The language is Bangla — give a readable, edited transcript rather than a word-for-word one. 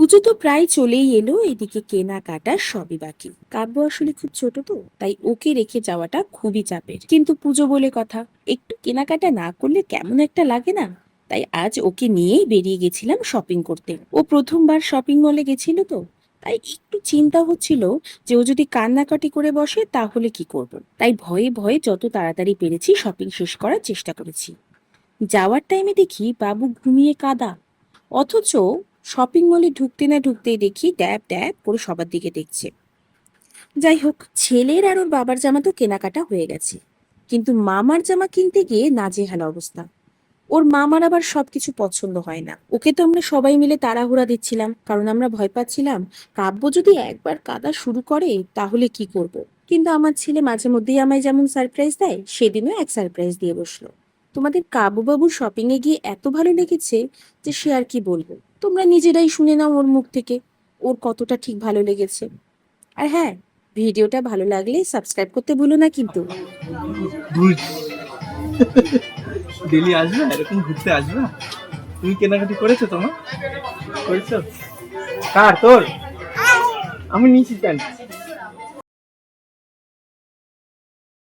পুজো তো প্রায় চলেই এলো, এদিকে কেনাকাটা সবই বাকি। কাব্য আসলে খুব ছোট তো, তাই ওকে রেখে যাওয়াটা খুবই চাপের। কিন্তু পুজো বলে কথা, একটু কেনাকাটা না করলে কেমন একটা লাগে না? তাই আজ ওকে নিয়েই বেরিয়ে গেছিলাম শপিং করতে। ও প্রথমবার শপিং মলে গেছিল তো, তাই একটু চিন্তা হচ্ছিল যে ও যদি কান্নাকাটি করে বসে তাহলে কি করব। তাই ভয়ে ভয়ে যত তাড়াতাড়ি পেরেছি শপিং শেষ করার চেষ্টা করেছি। যাওয়ার টাইমে দেখি বাবু ঘুমিয়ে কাদা, অথচ শপিং মলে ঢুকতে না ঢুকতেই দেখি ড্যাব ড্যাব করে সবার দিকে দেখছে। যাই হোক, ছেলের আর ওর বাবার জামা তো কেনাকাটা হয়ে গেছে, কিন্তু মামার জামা কিনতে গিয়ে নাজেহাল অবস্থা। ওর মামার আবার সবকিছু পছন্দ হয় না। ওকে তো আমরা সবাই মিলে তাড়াহুড়া দিচ্ছিলাম, কারণ আমরা ভয় পাচ্ছিলাম কাব্য যদি একবার কাদা শুরু করে তাহলে কি করব। কিন্তু আমার ছেলে মাঝে মধ্যেই আমায় যেমন সারপ্রাইজ দেয়, সেদিনও এক সারপ্রাইজ দিয়ে বসলো। তোমাদের কাব্যবাবুর শপিং এ গিয়ে এত ভালো লেগেছে যে সে আর কি বলবো। তোমরা নিজেরাই শুনে নাও ওর মুখ থেকে ওর কতটা ঠিক ভালো লেগেছে। আর হ্যাঁ, ভিডিওটা ভালো লাগলে সাবস্ক্রাইব করতে ভুলো না কিন্তু। বুঝ ডেলি আসবে, এরকম ঘুরতে আসবে। তুমি কেনাকাটি করেছো? তোমার করেছো? কার? তোর? আমি নিয়েছি প্যান্ট।